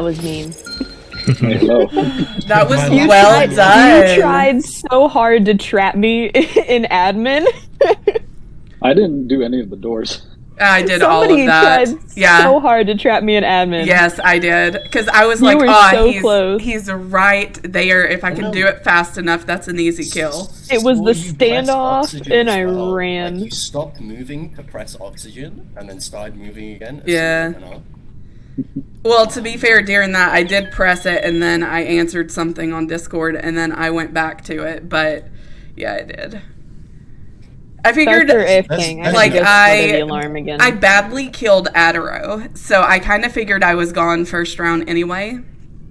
That was mean. Hello. That was You well done. You tried so hard to trap me in admin. I didn't do any of the doors. I did all Somebody of that. tried Yeah. so hard to trap me in admin. Yes, I did. Because I was You like, were oh, so close. he's right there. If I can do it fast enough, that's an easy kill. It was Saw the you press standoff, oxygen and as I well. ran. Like, you stopped moving to press oxygen, and then started moving again. as Yeah. soon as it went up. Well, to be fair, during that, I did press it, and then I answered something on Discord, and then I went back to it. But, yeah, I did. I figured, Start your That's- AFKing. that's like, Like I- the alarm again. I badly killed Adaro, so I kind of figured I was gone first round anyway.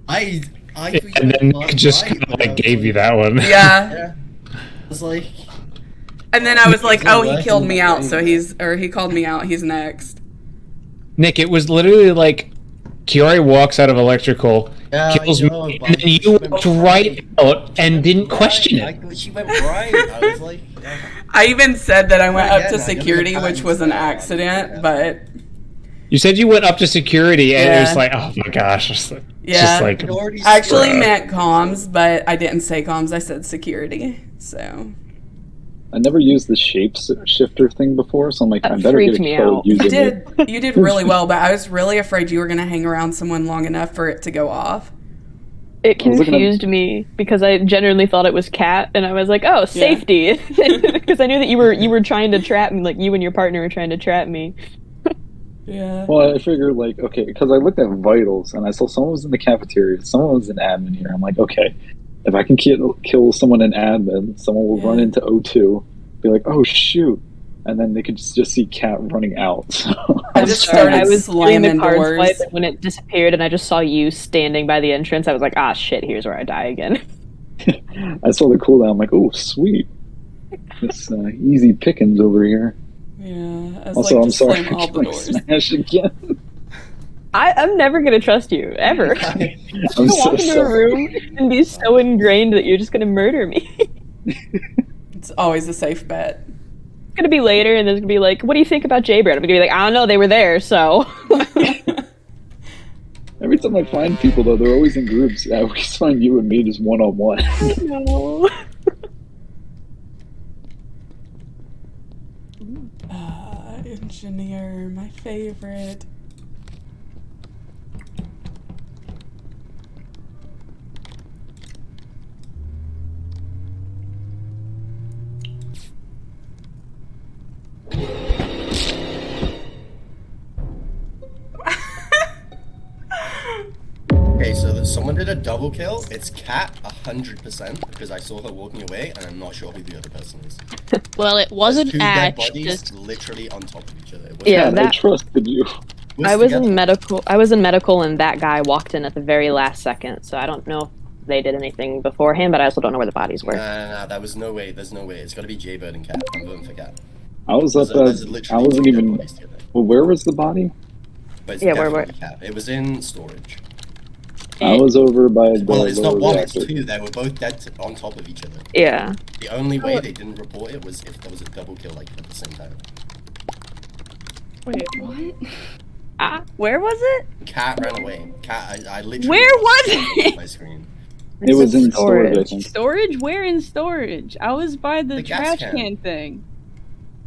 I And then Nick just kind of like gave you that one. Yeah. Yeah. I was like, And then I was like, It's not oh, he working killed in me my out, brain. so he called me out, he's next. Nick, it was literally like Kiori walks out of electrical, yeah, kills I know, me, but and then she you went walked right out and didn't right. question I it. thought she went right. I was like, yeah. I even said that I went Yeah, up to no, give me security, the which time was to an say that. accident, Yeah. but You said you went up to security, and it Yeah. was like, oh my gosh, just yeah. like, You already I actually Bruh. meant comms, but I didn't say comms, I said security, so. I never used the shapeshifter thing before, so I'm like, That I better get freaked a me kill out. using You did really well, but I was really afraid you were gonna hang around someone long enough for it to go off. It I was looking at- confused me because I genuinely thought it was Cat, and I was like, "Oh, safety," because I knew that you were trying to trap me, like you and your partner were trying to trap me. Yeah. Well, I figured like, okay, because I looked at vitals and I saw someone was in the cafeteria, someone was in admin here. I'm like, okay, if I can kill someone in admin, someone will run Yeah. into O2, be like, oh shoot, and then they could just see Cat running out. So I just Sorry, started I was doing the slamming card doors. swipe, and when it disappeared, and I just saw you standing by the entrance. I was like, "Ah, shit! Here's where I die again." I saw the cooldown. I'm like, oh sweet, this easy pickings over here. Yeah. I was Also, like, I'm just sorry slam all for the killing doors. Smash again. I'm never gonna trust you ever. I'm Walk so into a sorry. room and be so ingrained that you're just gonna murder me. It's always a safe bet. It's gonna be later, and there's gonna be like, "What do you think about Jaybird?" I'm gonna be like, "I don't know. They were there, so." Every time I find people, though, they're always in groups. I always find you and me just one-on-one. No. Engineer, my favorite. Okay, so someone did a double kill. It's Cat 100% because I saw her walking away, and I'm not sure who the other person is. Well, it There's wasn't two dead Ash. bodies Just literally on top of each other. It wasn't Yeah, I that- trusted you. I was together. in medical. I was in medical, and that guy walked in at the very last second. So I don't know if they did anything beforehand, but I also don't know where the bodies were. Nah, that was no way. There's no way. It's got to be Jaybird and Cat. I'm voting for Cat. I was up There's at. I literally wasn't two dead even. bodies together. Well, where was the body? But it's Yeah, where definitely Cat. It was in storage. I was over by the Well, it's not lower one, it's reactor. two. They were both dead on top of each other. Yeah. The only way they didn't report it was if there was a double kill like at the same time. wait, what? Where was it? Cat ran away. Cat, I literally. Where was lost it? My screen. It was in storage. storage, I think. Storage? Where in storage? I was by the The gas trash can. can thing.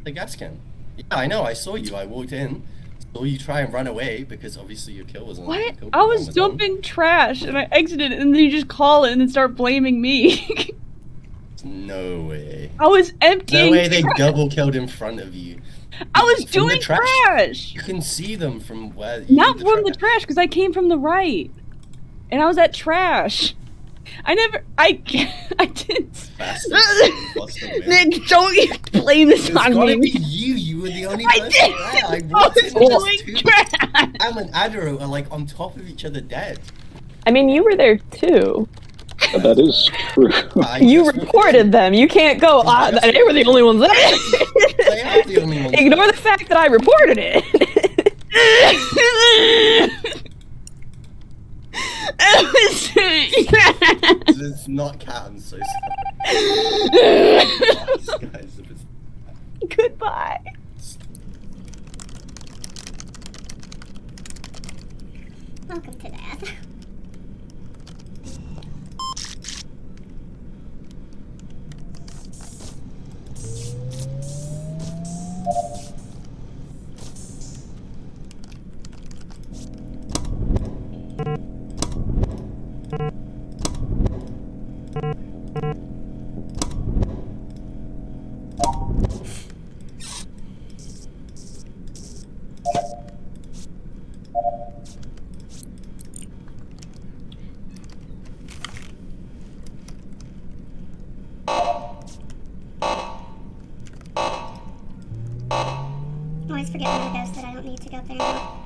The gas can. Yeah, I know. I saw you. I walked in. Saw you try and run away because obviously your kill was on. What? your kill I was cooldown on. dumping trash and I exited and then you just call it and then start blaming me. No way. I was No emptying way they trash. double killed in front of you. I was From the doing trash. trash. You can see them from where. You Not did from the trash because I came from the right. And I was at trash. I didn't. Fast Nick, don't you blame this It's on gotta me. be you. You were the only I person did. there. I I walked was in and just doing two. trash. Am and Adaro are like on top of each other dead. I mean, you were there too. That is true. You reported them. You can't go. They were the only ones there. They are the only ones. Ignore the fact that I reported it. It's not Cat. I'm so sorry. Guys, if it's- Goodbye. Welcome to death. always forget when I ghost that I don't need to go there now.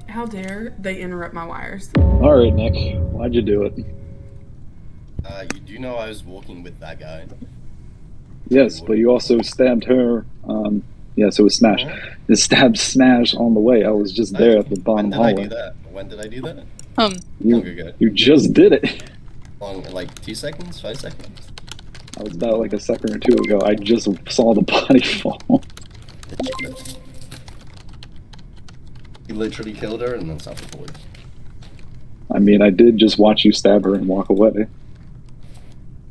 How dare they interrupt my wires? All right, Nick. Why'd you do it? You do know I was walking with that guy. Yes, but you also stabbed her. Yes, it was Smash. You stabbed Smash on the way. I was just there at the bottom When did I hallway. do that? When did I do that? Um, You just did it. Long, like 2 seconds, 5 seconds. I was about like a second or two ago. I just saw the body fall. You literally killed her and then stopped the boys. I mean, I did just watch you stab her and walk away.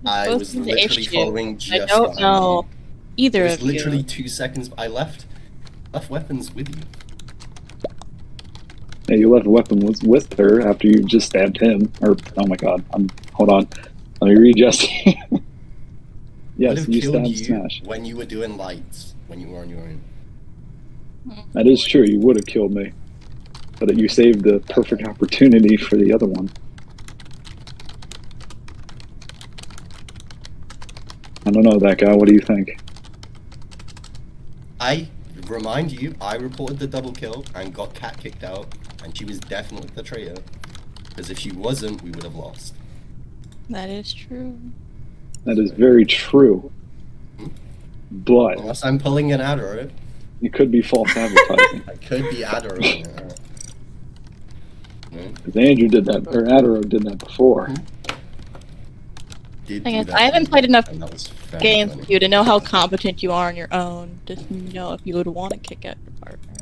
I Both was in the literally issue. following I just don't behind know you. either It was of literally you. 2 seconds. I left weapons with you. Yeah, you left a weapon with her after you just stabbed him. Or, oh my god. Hold on. Let me read Jesse. Would Yes, have you killed stabbed you Smash. when you were doing lights, when you were on your own. That is true. You would have killed me. But you saved the perfect opportunity for the other one. I don't know, that guy. What do you think? I remind you, I reported the double kill and got Cat kicked out, and she was definitely the traitor. Because if she wasn't, we would have lost. That is true. That is very true. But Unless I'm pulling an Adaro, it could be false advertising. I could be Adaro. No? Because Andrew did that, or Adaro did that before. Did Thing do is, that I haven't thing, played enough and that was very games funny. with you to know how competent you are on your own. Just know if you would want to kick out your partner.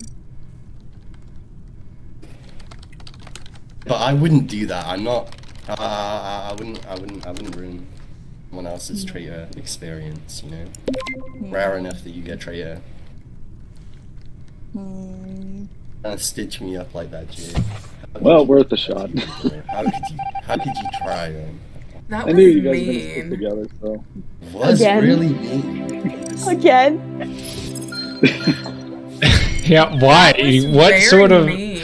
But I wouldn't do that. I'm not. I wouldn't ruin someone else's traitor experience. You know, rare enough that you get traitor. Hmm. Stitch me up like that, Jay. Well, worth a shot. How could you try, man? that I was knew you guys were gonna stick mean. together, so. Was Again? really mean. Again? Yeah, why? That was What very sort of? mean.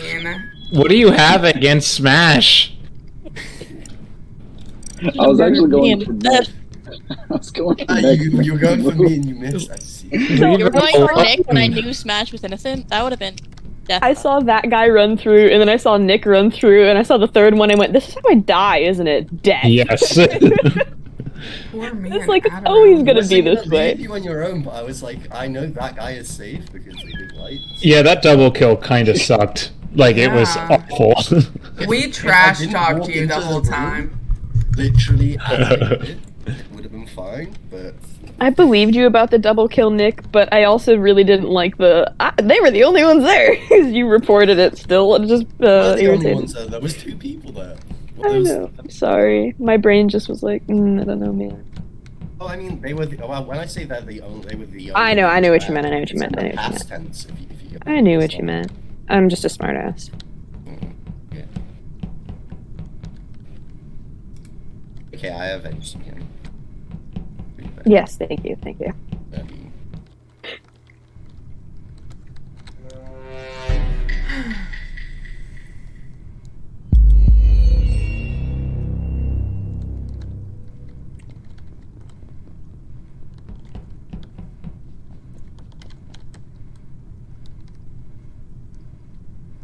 What do you have against Smash? I was actually going for Nick. Nick. I was going for Nick. You were going for me and you missed. I see. You were going for Oh, Nick when I knew Smash was innocent? That would have been death. I saw that guy run through, and then I saw Nick run through, and I saw the third one, and went, this is how I die, isn't it? Death. Yes. Poor man. It's like, it's Adaro. always I gonna wasn't be this leave way. you on your own, but I was like, I know that guy is safe because they did lights. Yeah, that double kill kind of sucked. Like, it was Yeah. awful. We If I trash didn't talked walk you the into whole room, time. Literally, as I did, it would have been fine, but I believed you about the double kill, Nick, but I also really didn't like they were the only ones there. 'Cause you reported it still. It just we're the only irritated. ones there was 2 people there. I know. I'm sorry. My brain just was like, I don't know, man. Oh, I mean, they were. Well, when I say that, they were the. I know only what you ones meant, I know what there. you meant, I know what you Past tense, if you get I knew what so- you meant. I'm just a smartass. Yeah. Okay, I avenged him. Yes, thank you, thank you.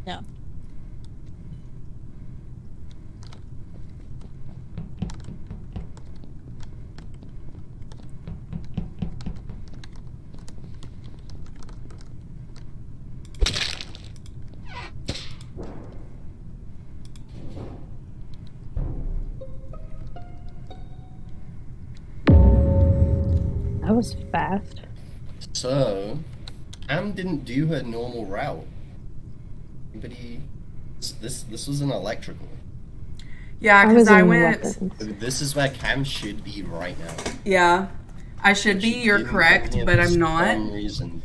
No. That was fast. So, Am didn't do her normal route. Anybody? This was an electrical. Yeah, was because I in went. weapons. This is where Cam should be right now. Yeah, I should be. She You're didn't correct, come here but for I'm not.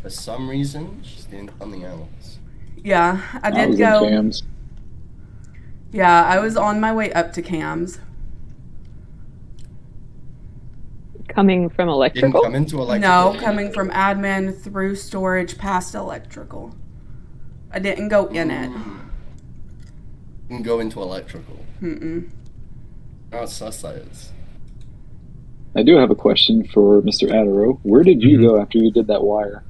For some reason, she's doing something else. Yeah, I I did was go. in Cam's. Yeah, I was on my way up to Cam's. Coming from Didn't electrical? come into electrical. No, coming from admin through storage past electrical. I didn't go in it. Didn't go into electrical. Mm-mm. How sus that is. I do have a question for Mr. Adaro. Where did you go after you did that wire?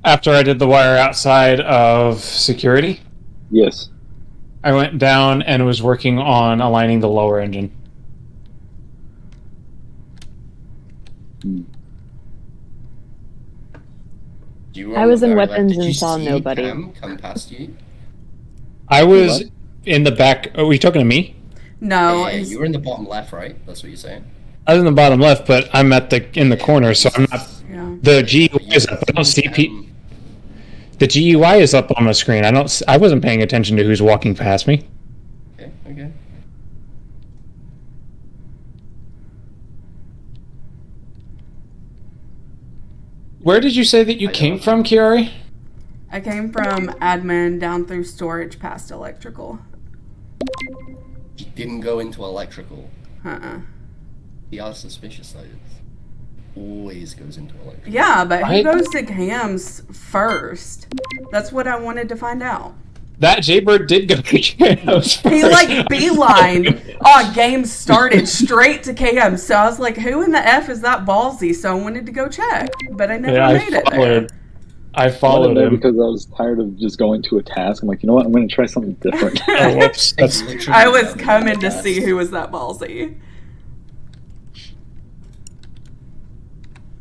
After I did the wire outside of security, Yes. I went down and was working on aligning the lower engine. Do you I was in remember, weapons did and you saw see nobody. Cam come past you? I was What? in the back. Are we talking to me? No, Yeah, he's- you were in the bottom left, right? That's what you're saying. I was in the bottom left, but I'm in the corner, so I'm not. yeah. The GUI is up. I don't see the GUI is up on the screen. I wasn't paying attention to who's walking past me. Okay, okay. Where did you say that you came from, Kiari? I came from admin down through storage past electrical. You didn't go into electrical. Uh-uh. See how suspicious that is. Always goes into electrical. Yeah, but who What? goes to Cam's first? That's what I wanted to find out. That Jaybird did go to Cam's He first. like beelined game started straight to Cam. So I was like, who in the F is that ballsy? So I wanted to go check, but I never Yeah, made it there. I followed him. Because I was tired of just going to a task. I'm like, you know what? I'm going to try something different. Oh, whoops. That's Literally I was never coming to guessed. see who was that ballsy.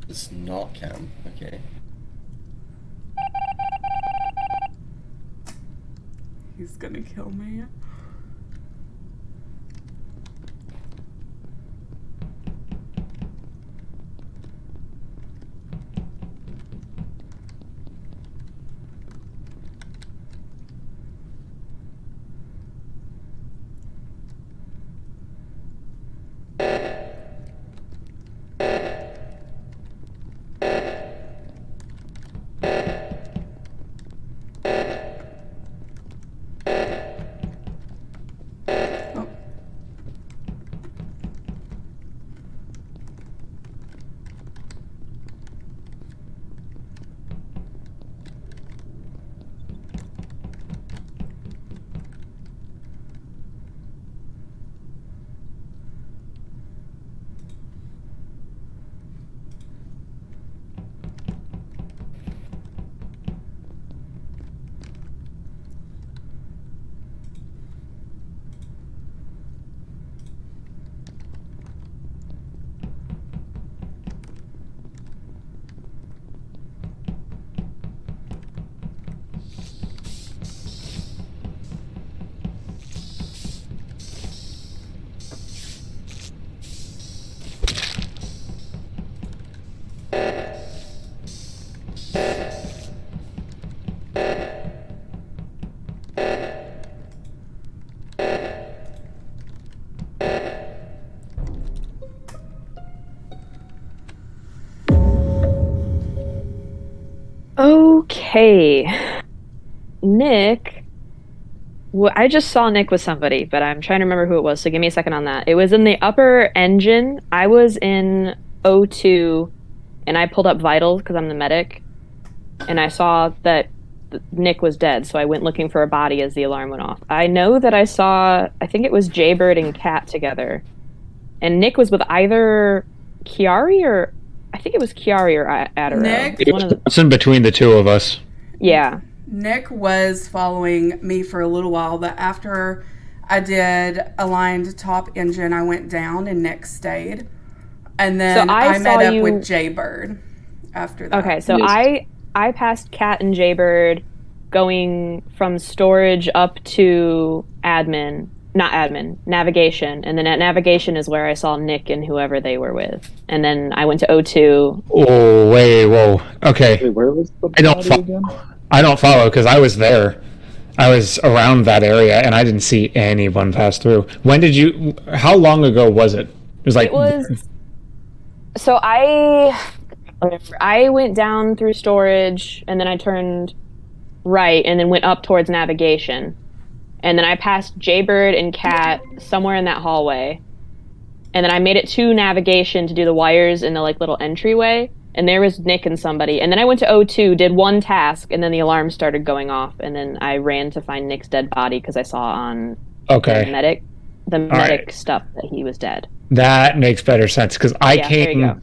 It's not Cam. Okay. He's gonna kill me. Oh. Okay. Nick. I just saw Nick with somebody, but I'm trying to remember who it was, so give me a second on that. It was in the upper engine. I was in O2, and I pulled up vitals because I'm the medic, and I saw that Nick was dead, so I went looking for a body as the alarm went off. I know that I think it was Jaybird and Kat together, and Nick was with either Kiari or, I think it was Kiari or Adaro. Nick? It was one of the, It's in between the two of us. yeah. Nick was following me for a little while, but after I did aligned top engine, I went down and Nick stayed. And then So I I met saw up you- with Jaybird after that. Okay, so Yes. I passed Kat and Jaybird going from storage up to navigation, and then at navigation is where I saw Nick and whoever they were with, and then I went to O2. Oh, wait, whoa. Okay. Wait, where was the I don't body follow. again? I don't follow because I was there. I was around that area and I didn't see anyone pass through. How long ago was it? It was like It was. So I went down through storage, and then I turned right, and then went up towards navigation, and then I passed Jaybird and Kat somewhere in that hallway, and then I made it to navigation to do the wires in the like little entryway, and there was Nick and somebody. And then I went to O2, did one task, and then the alarm started going off, and then I ran to find Nick's dead body because I saw on the Okay, medic right. stuff that he was dead. that makes better sense because I Yeah, there you came go.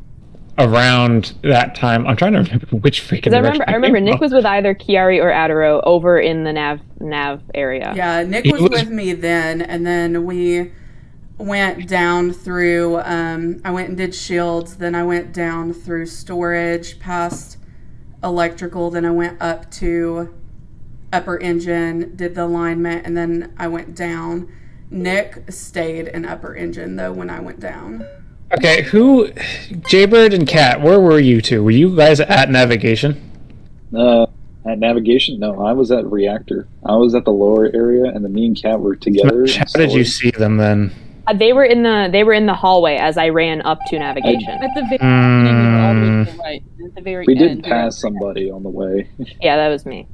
around that time. I'm trying to remember which freaking. Because I direction remember came Nick from. was with either Kiari or Adaro over in the nav area. Yeah, Nick He was was- with me then, and then we went down through. I went and did shields. Then I went down through storage, past electrical. Then I went up to upper engine, did the alignment, and then I went down. Nick stayed in upper engine though when I went down. Okay, Jaybird and Kat, where were you two? Were you guys at navigation? At navigation, no, I was at reactor. I was at the lower area, and then me and Kat were together. How did you see them then? They were in the hallway as I ran up to navigation. At the very beginning, we were all the way to the right. At the very We did end, pass somebody on the way. Yeah, that was me.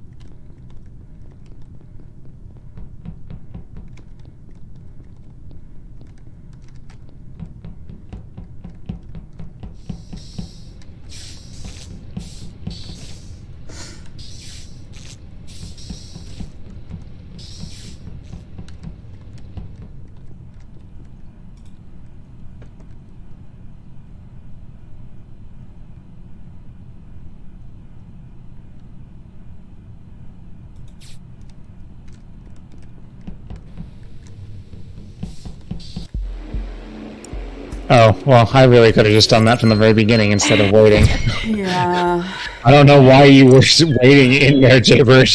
Oh, well, I really could have just done that from the very beginning instead of waiting. Yeah. I don't know why you were waiting in there, Jaybird.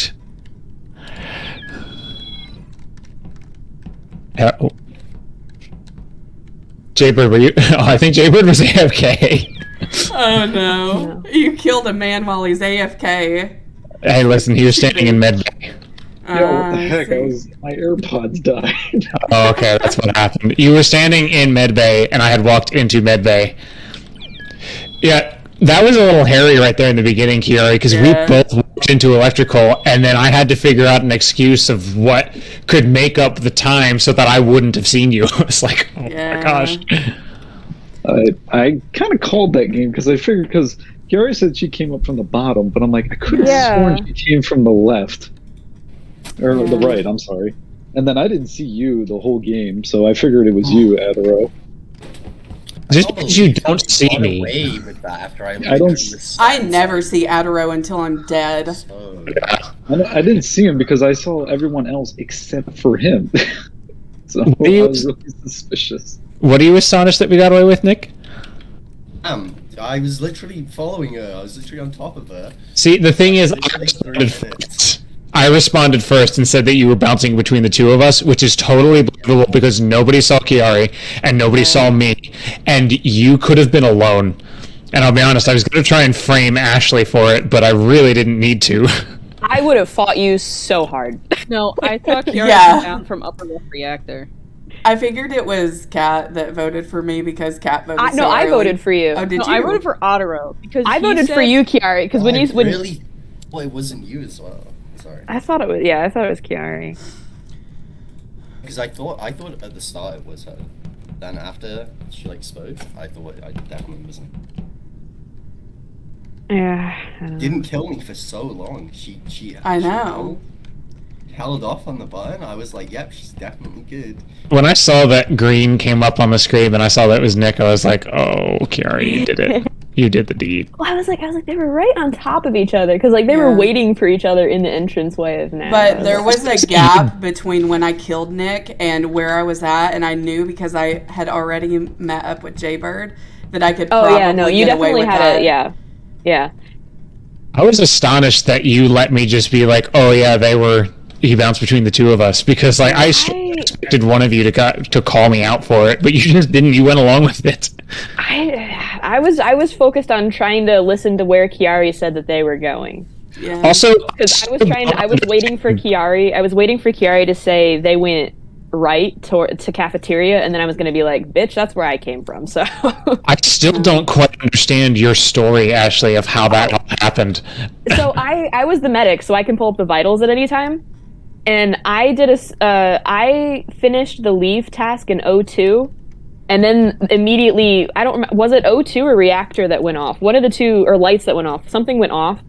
Oh. Jaybird, were you? Oh, I think Jaybird was AFK. Oh no. You killed a man while he's AFK. Hey, listen, he was standing in med bay. Yo, what the I heck? see. My AirPods died. Oh, okay, that's what happened. You were standing in med bay, and I had walked into med bay. Yeah, that was a little hairy right there in the beginning, Kiari, because we Yeah. both walked into electrical, and then I had to figure out an excuse of what could make up the time so that I wouldn't have seen you. It's like, oh Yeah. my gosh. I kind of called that game because I figured because Kiara said she came up from the bottom, but I'm like I could have Yeah. sworn she came from the left or the Yeah. right. I'm sorry. And then I didn't see you the whole game, so I figured it was you, Adaro. Just because you don't see me. Away with that after I don't literally I never see Adaro until I'm dead. So, I didn't see him because I saw everyone else except for him. So do you- I was really suspicious. What are you astonished that we got away with, Nick? I was literally following her. I was literally on top of her. See, the thing is, Literally 3 minutes. I responded first and said that you were bouncing between the two of us, which is totally believable because nobody saw Kiari and nobody saw me, and you could have been alone. And I'll be honest, I was going to try and frame Ashley for it, but I really didn't need to. I would have fought you so hard. No, I thought Kiara Yeah. came down from upper left reactor. I figured it was Kat that voted for me because Kat voted so No, I early. voted for you. Oh, did No, you? I voted for Otero because I he voted for said- you, Kiari, because when I you when really, well, it wasn't you as well. Sorry, I thought it was Kiari. because I thought at the start it was her. Then after she spoke, I thought I definitely wasn't. Yeah. I don't know. Didn't kill me for so long. She I she know. held off on the button. I was like, yep, she's definitely good. When I saw that green came up on the screen and I saw that it was Nick, I was like, oh, Kiari, you did it. You did the deed. Well, I was like, they were right on top of each other because they were Yeah. waiting for each other in the entranceway of Nav. But there was a gap between when I killed Nick and where I was at, and I knew because I had already met up with Jaybird that I could Oh probably yeah, no, you get away definitely with had that. a yeah. I was astonished that you let me just be like, oh yeah, he bounced between the two of us because I expected one of you to call me out for it, but you just didn't. You went along with it. I was focused on trying to listen to where Kiari said that they were going. Yeah. Also, Because I was waiting for Kiari. I was waiting for Kiari to say they went right to cafeteria, and then I was going to be like, "Bitch, that's where I came from." So I still don't quite understand your story, Ashley, of how that all happened. so I was the medic, so I can pull up the vitals at any time. And I did I finished the leave task in O2, And then immediately, I don't remember, was it O2 or reactor that went off? One of the two, or lights that went off. Something went off.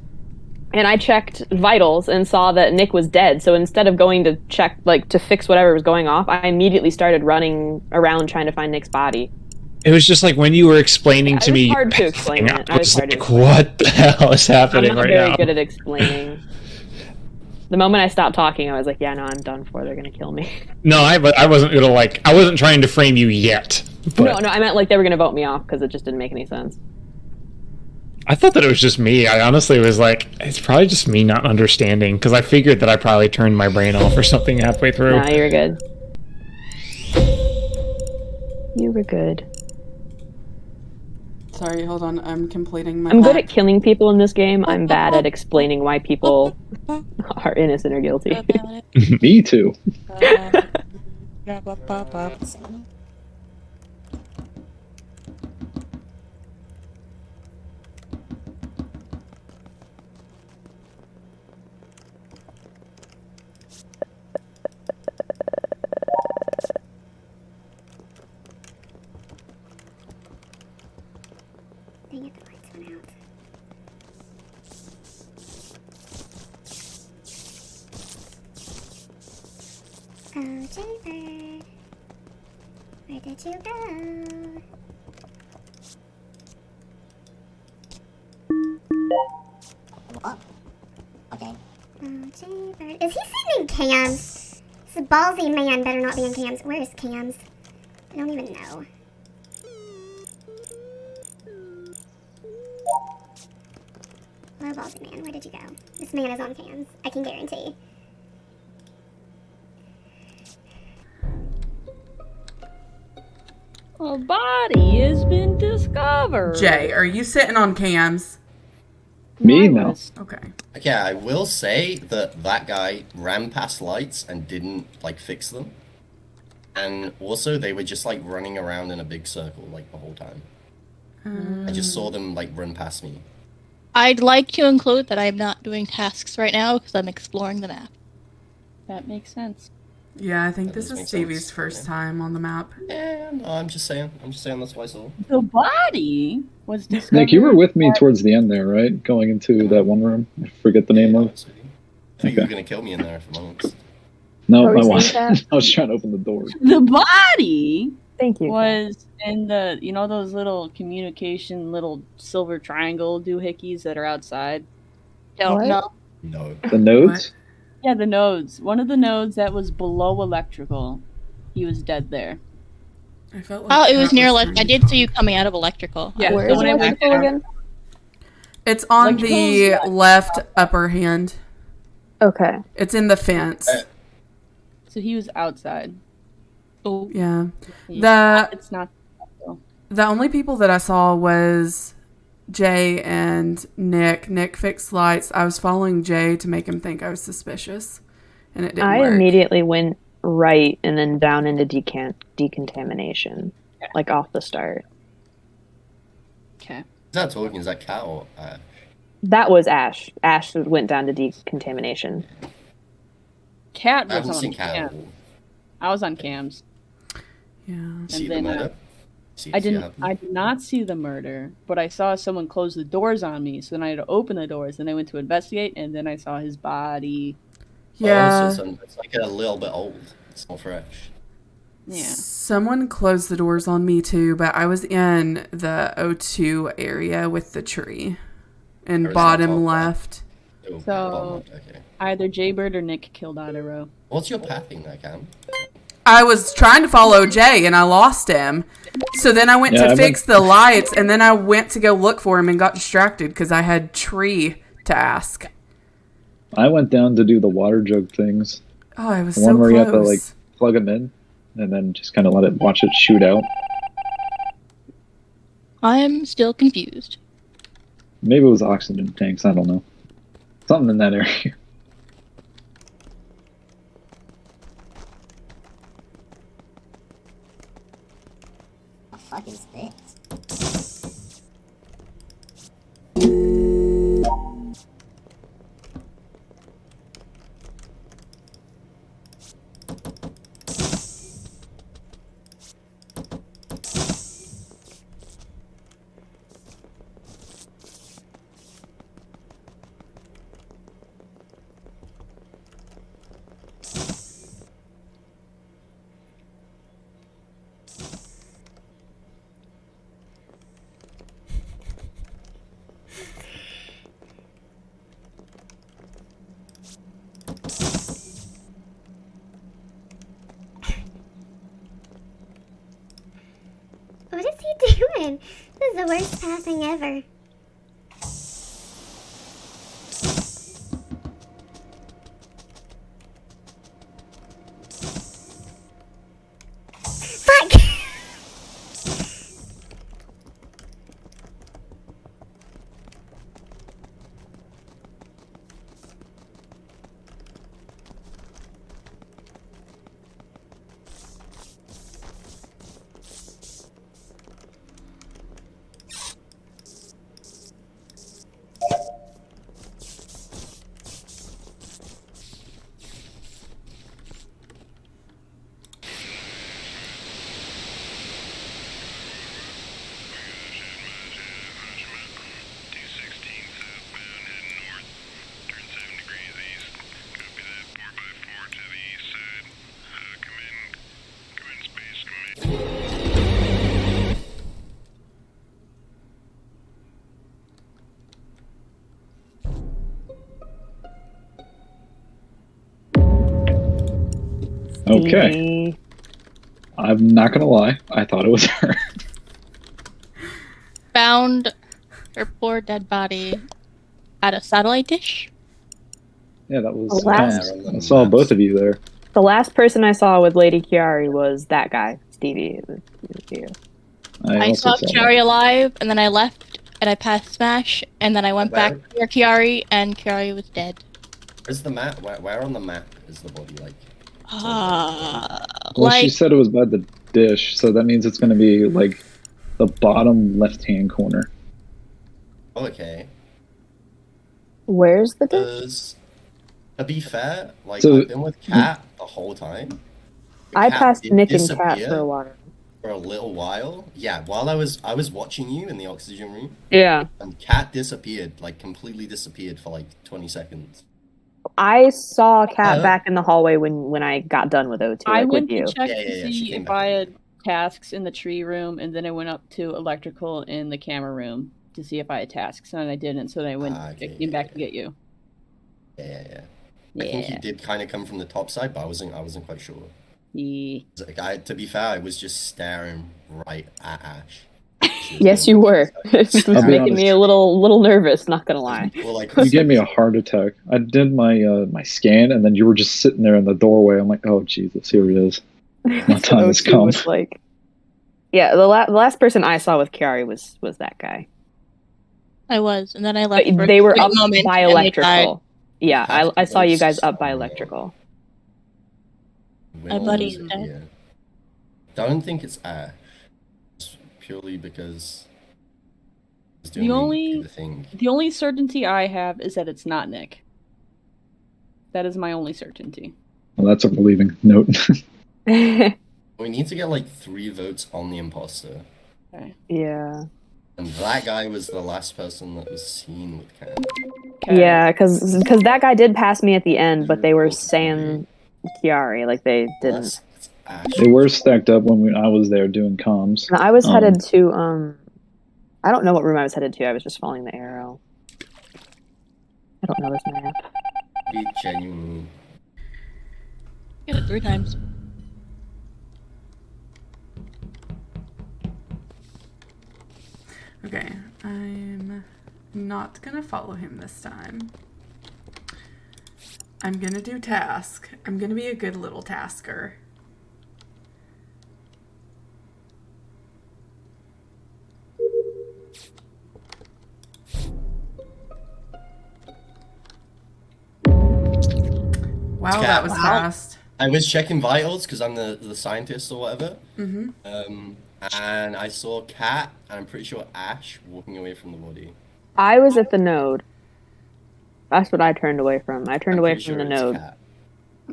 And I checked vitals and saw that Nick was dead. So instead of going to check, like, to fix whatever was going off, I immediately started running around trying to find Nick's body. It was just like when you were explaining to It was me. hard to explain it. I was like, what the hell is I'm happening not right very now? good at explaining. The moment I stopped talking, I was like, yeah, no, I'm done for. They're going to kill me. No, I wasn't gonna I wasn't trying to frame you yet. But No, I meant like they were going to vote me off because it just didn't make any sense. I thought that it was just me. I honestly was like, it's probably just me not understanding because I figured that I probably turned my brain off or something halfway through. No, you were good. You were good. Sorry, hold on. I'm completing my. I'm good at killing people in this game. I'm bad at explaining why people are innocent or guilty. Me too. Dang it, the lights went out. Oh, Jaybird. Where did you go? What? Okay. Oh, Jaybird. Is he sending cams? This ballsy man better not be in cams. Where is cams? I don't even know. Hello, ballsy man. Where did you go? This man is on cams. I can guarantee. A body has been discovered. Jay, are you sitting on cams? Me? I No. was. Okay. Okay, I will say that that guy ran past lights and didn't, like, fix them. And also, they were just, like, running around in a big circle, like, the whole time. I just saw them, like, run past me. I'd like to include that I'm not doing tasks right now because I'm exploring the map. That makes sense. Yeah, I think That this does is make Stevie's sense, first yeah. time on the map. Yeah, no, I'm just saying that's what I saw. The body was discovered. Nick, you were with me towards the end there, right? Going into that one room. I forget the name of. I thought you were Okay. gonna kill me in there for once. No, What were I you wasn't. saying, Kat? I was trying to open the door. The body Thank you. was in the, you know, those little communication, little silver triangle doohickeys that are outside. Don't What? know. No. The nodes? Yeah, the nodes. One of the nodes that was below electrical. He was dead there. I felt Oh, it was Kat near trying I to- did see you coming out of electrical. Yeah, Where so is when I went electrical down- again? It's on the Electrical's left upper hand. Okay. It's in the fence. So he was outside. Oh, Yeah. He- The It's not. the only people that I saw was Jay and Nick. Nick fixed lights. I was following Jay to make him think I was suspicious, and it didn't I work. immediately went right and then down into decontamination, like off the start. Okay. Is that talking? Is that Cat or That was Ash. Ash went down to decontamination. Cat I haven't was seen on Cat at cam. all. I was on cams. Yeah. See the then, murder? See, I see didn't. what happened? I did not see the murder, but I saw someone close the doors on me. So then I had to open the doors. Then I went to investigate, and then I saw his body. Yeah. Oh, so it's like a little bit old. It's not fresh. Yeah. Someone closed the doors on me too, but I was in the O2 area with the tree, and Or is that bottom top left. Oh, So- bottom left, okay. Either Jaybird or Nick killed Adaro. What's your pathing there, Cam? I was trying to follow Jay and I lost him. So then I went Yeah, to I went- fix the lights, and then I went to go look for him and got distracted because I had tree to ask. I went down to do the water jug things. Oh, I was The so one where close. you have to like plug them in and then just kind of watch it shoot out. I'm still confused. Maybe it was oxygen tanks. I don't know. Something in that area. The fuck is this? god. This is the worst passing ever. Fuck! Okay. Stevie. I'm not gonna lie. I thought it was her. Found her poor dead body at a satellite dish. Yeah, that was. Last- I saw both of you there. The last person I saw with Lady Chiari was that guy, Stevie. It was you. I also saw that. Chiari alive, and then I left, and I passed Smash, and then I went back to where Chiari, and Chiari was dead. Where's the map? Where on the map is the body? Like, Well, she Like, said it was by the dish, so that means it's gonna be like the bottom left-hand corner. okay. Where's the dish? Because, to be fair, like, So- I've been with Kat the whole time. I Kat passed did Nick and Kat disappear for a while. for a little while. Yeah, while I was watching you in the oxygen room, Yeah. and Kat disappeared, like completely disappeared for like 20 seconds. I saw Kat Oh. back in the hallway when I got done with O2, I like went with you. to check Yeah, to yeah, she see came if back I in. had tasks in the tree room, and then I went up to electrical in the camera room to see if I had tasks, and I didn't. So then I went Okay, came back yeah. to get you. Yeah. I think you did kind of come from the top side, but I wasn't quite sure. Yeah. Like, to be fair, I was just staring right at Ash. She was Yes, doing you what were. she was It doing. was I'll be making me honest. a little nervous, not gonna lie. Well, like, You gave me a heart attack. I did my my scan, and then you were just sitting there in the doorway. I'm like, oh Jesus, here it is. My time has O2 come. was like, yeah, the last person I saw with Chiari was that guy. I was, and then I left. But for a they were quick up moment, by and they died. electrical. Yeah, Have to I saw you go guys up by somewhere. electrical. My Will buddy's was it dead. here? Don't think it's Ash. It's purely because it's doing only- the thing. The only certainty I have is that it's not Nick. That is my only certainty. Well, that's a relieving note. We need to get like 3 votes on the imposter. Okay. Yeah. And that guy was the last person that was seen with Cat. Okay. Yeah, because that guy did pass me at the end, but they were saying Chiari, like they didn't. Unless it's Ash. They were stacked up when I was there doing comms. I was Um, headed to I don't know what room I was headed to. I was just following the arrow. I don't know this map. Be genuinely. Get it 3 times. Okay, I'm not gonna follow him this time. I'm gonna do task. I'm gonna be a good little tasker. Wow, that was Wow. fast. I was checking vitals because I'm the scientist or whatever. Mm-hmm. And I saw Cat, and I'm pretty sure Ash walking away from the body. I was at the node. That's what I turned away from. I turned I'm away pretty from sure the it's node. Cat.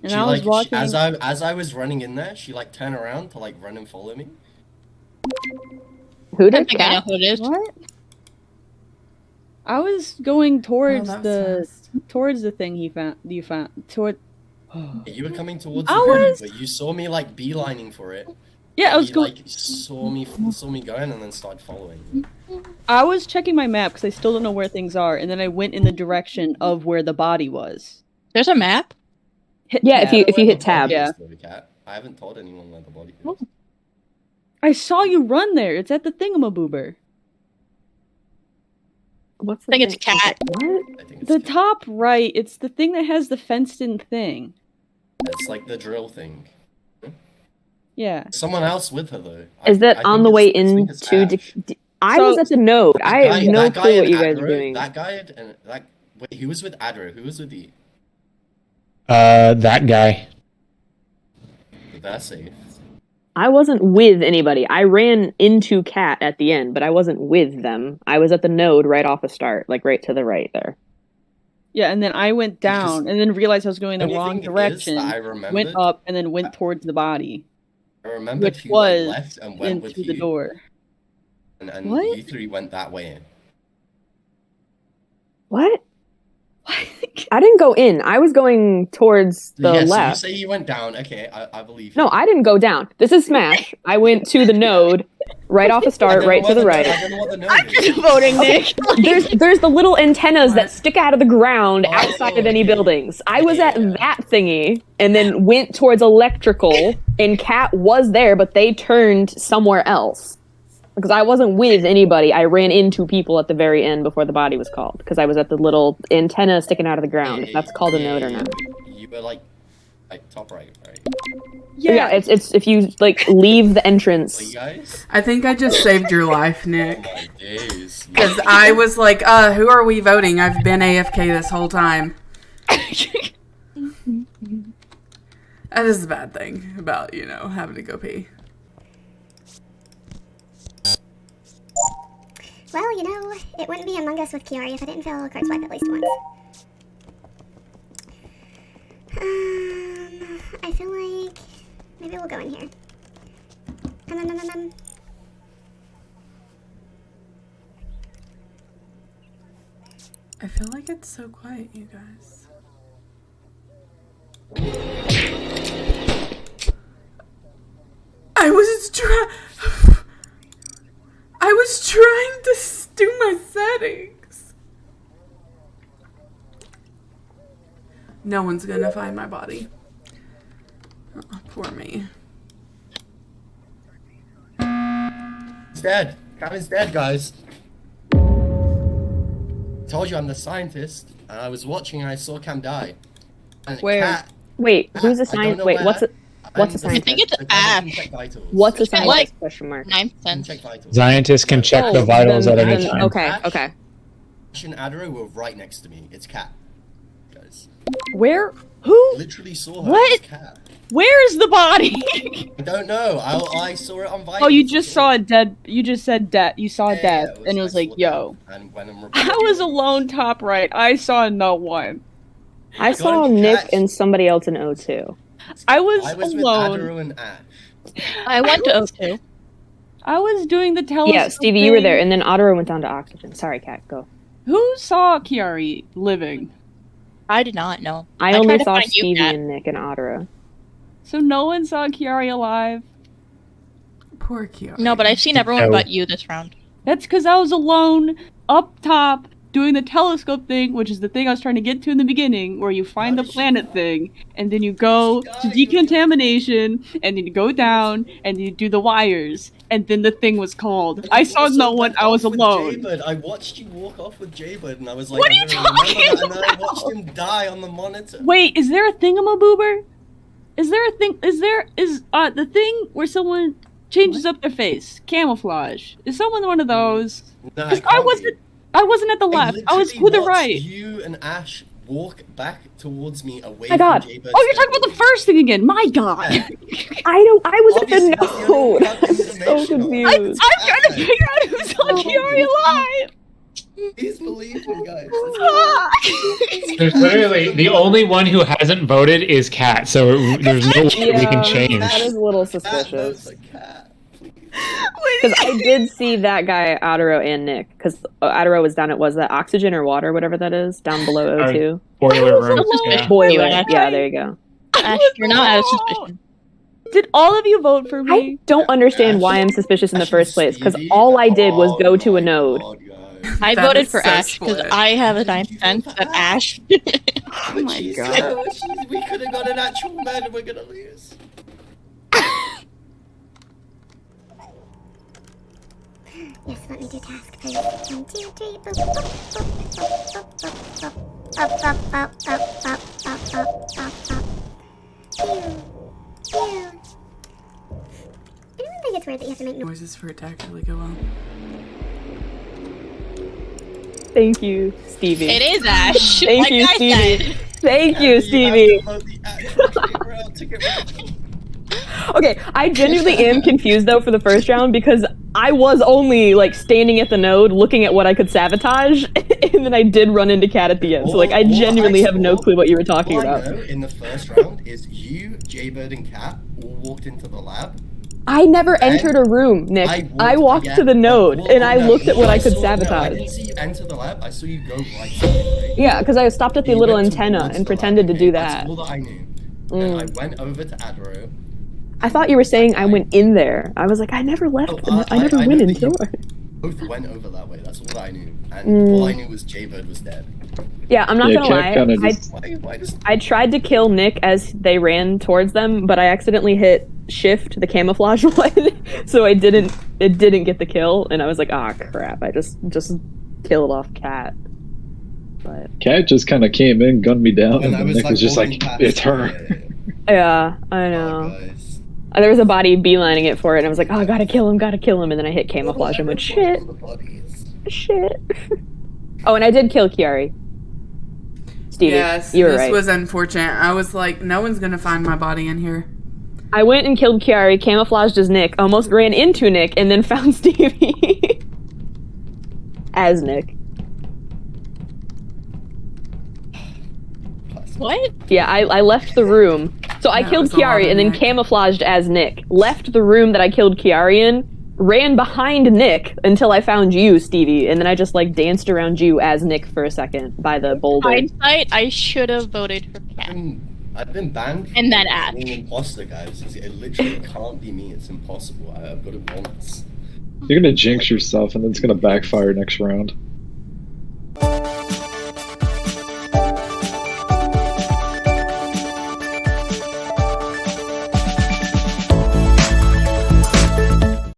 And She, I was like, watching. as I was running in there, she like turned around to like run and follow me. Who I did think I know Cat? who it is. What? I was going towards Oh, that was fast. towards the thing you found toward. You were coming towards I the body, was- but you saw me like beelining for it. Yeah, I was You, going. like saw me going and then started following. I was checking my map because I still don't know where things are, and then I went in the direction of where the body was. There's a map. Hit Yeah, tab. if you Where hit the tab. body Yeah. is, though, Cat. I haven't told anyone where the body is. I saw you run there. It's at the thingamaboober. What's the I think it's thing? cat. What? I think it's The cat. top right, it's the thing that has the fenced-in thing. It's like the drill thing. Yeah. Someone else with her though. Is that I on think the way it's- I think it's into? Ash. I So- was at the node. I have no That guy clue what and you guys are Adro- doing. That guy and that. Wait, who was with Adro? Who was with you? That guy. They're safe. I wasn't with anybody. I ran into Cat at the end, but I wasn't with them. I was at the node right off the start, like right to the right there. Yeah, and then I went down and then realized I was going the Only wrong thing is direction. that I remembered, Went up and then went towards the body. I remembered which who like, was left and went in with through you. the door. And What? you three went that way. What? I didn't go in. I was going towards the Yes, left. so you say you went down. Okay, I believe. No, you. I didn't go down. This is Smash. I went to the node, right off the I start, don't right know to the what right. I don't know what the node is. Voting, Nick. There's the little antennas that stick out of the ground Oh, outside of any okay. buildings. I was at Yeah. that thingy and then went towards electrical, and Cat was there, but they turned somewhere else. Because I wasn't with anybody. I ran into people at the very end before the body was called. Because I was at the little antenna sticking out of the ground. If that's called a node or not. You were like top right, right? Yeah, it's if you like leave the Are you entrance. guys? I think I just saved your life, Oh Nick. my days. Because I was like, who are we voting? I've been AFK this whole time. That is the bad thing about, having to go pee. Well, it wouldn't be Among Us with Kiari if I didn't fail a card swipe at least once. I feel like maybe we'll go in here. I feel like it's so quiet, you guys. I was trying to do my settings. No one's gonna find my body. Oh, poor me. He's dead. Cameron's dead, guys. Told you I'm the scientist, and I was watching and I saw Cam die. And Where? Cat, Wait, who's I a don't scientist? know Wait, where. what's a and scientist? I think it's the guy that can Ash. check vitals. what's a It's got, scientist? like, Question mark. Ninth Can sense. check vitals. Scientists can check Oh, the vitals then- at any then- time. Okay, Ash? okay. Ash and Adro were right next to me. It's Cat. Guys. Where? Who? Literally saw her. What? It's Cat. Where is the body? I don't know. I saw it on vitals. Oh, you just saw a dead. You just said death. You saw Yeah, death, yeah, and it was I like, saw yo. death. And when I'm I was alone top right. I saw no one. I saw Got Nick Cat. and somebody else in O2. I was, I was alone. with Adro and Ash. I went to O2. I was doing the telescope. Yeah, Stevie, you were there, thing. and then Ottawa went down to oxygen. Sorry, Cat, go. Who saw Kiari living? I did not know. I tried only to saw find you, Stevie Kat. and Nick and Ottawa. So no one saw Kiari alive. Poor Kiara. No, but I've seen everyone No. but you this round. That's because I was alone up top doing the telescope thing, which is the thing I was trying to get to in the beginning, where you find the planet thing, and then you go to decontamination, and then you go down, and you do the wires, and then the thing was called. I saw Also no one. went I was off with alone. Jaybird. I watched you walk off with Jaybird, and I was like, What are I'm you gonna remember talking that, and then I watched him die on the monitor. Wait, is there a thingamaboober? Is there a thing? Is the thing where someone changes up their face? Camouflage. Is someone one of those? No, 'Cause it I can't wasn't. be. I wasn't at the left. I was literally to the watched right. You and Ash walk back towards me away My God. from Jaybird's Oh, you're talking about the first thing again. My God. Yeah. I was Obviously, at that's the the only node. one without I'm so information on. confused. I'm trying to figure out who saw Kiari alive. Please believe me, guys. There's literally the only one who hasn't voted is Kat, so there's no way we can change. that is a little Cat suspicious. knows a cat. Because I did see that guy, Adaro and Nick. Because Adaro was down at, was that oxygen or water, whatever that is, down below O2? Boiler room. Yeah. Boiler. Ash. Yeah, there you go. Ash, you're not out of suspicion. Did all of you vote for I me? don't understand why I'm suspicious in the Ash first and place. Because Stevie? all I did was Oh go to a my node. God, guys. I That voted is for so Ash because split. I have a ninth You sense vote that for Ash. Oh my Jeez, God. yo, jeez, we could have got an actual man and we're gonna lose. Yes, let me do task, please. 1, 2, 3, boop, boop, boop, boop, boop, boop, boop, boop, boop, boop, boop, boop, boop, boop, boop. Pew, pew. I don't think it's weird that you have to make noises for it to actually go on. Thank you, Stevie. It is Ash. Thank like you, I Stevie. said. Thank you, Stevie. Okay, I genuinely am confused though for the first round because I was only like standing at the node looking at what I could sabotage, and then I did run into Cat at the end. So like I genuinely have no clue what you were talking All about. I know in the first round is you, Jaybird, and Cat all walked into the lab. I never entered a room, Nick. I walked to the node and I looked at what I could No, I sabotage. didn't see you enter the lab. I saw you go right to it. Right? Yeah, because I stopped at the You little went antenna towards and the pretended lab, to do okay? that. That's all that I knew. Then I went over to Adro. I thought you were saying I went in there. I was like, I never left. I never went know that into you it. both went over that way. That's all I knew. And all I knew was Jaybird was dead. Yeah, I'm not Yeah, gonna Cat kinda lie. just- Why does... I tried to kill Nick as they ran towards them, but I accidentally hit shift, the camouflage one, so it didn't get the kill, and I was like, ah, crap, I just killed off Cat. But Cat just kind of came in, gunned me down, and I then was Nick was just like, walking past- it's her. yeah, I Oh, know. guys. There was a body beelining it for it, and I was like, oh, gotta kill him, and then I hit camouflage and went, shit. Oh, and I did kill Kiari. Stevie, Yes, you were this right. was unfortunate. I was like, no one's gonna find my body in here. I went and killed Kiari, camouflaged as Nick, almost ran into Nick, and then found Stevie as Nick. What? Yeah, I left the room. So I That killed was a lot Kiari of and then Nick. camouflaged as Nick. Left the room that I killed Kiari in, ran behind Nick until I found you, Stevie, and then I just like danced around you as Nick for a second by the boulder. Hindsight, I should have voted for Cat. I've been banned from And then Ash. being imposter, guys. It literally can't be me. It's impossible. I've got it once. You're gonna jinx yourself, and then it's gonna backfire next round.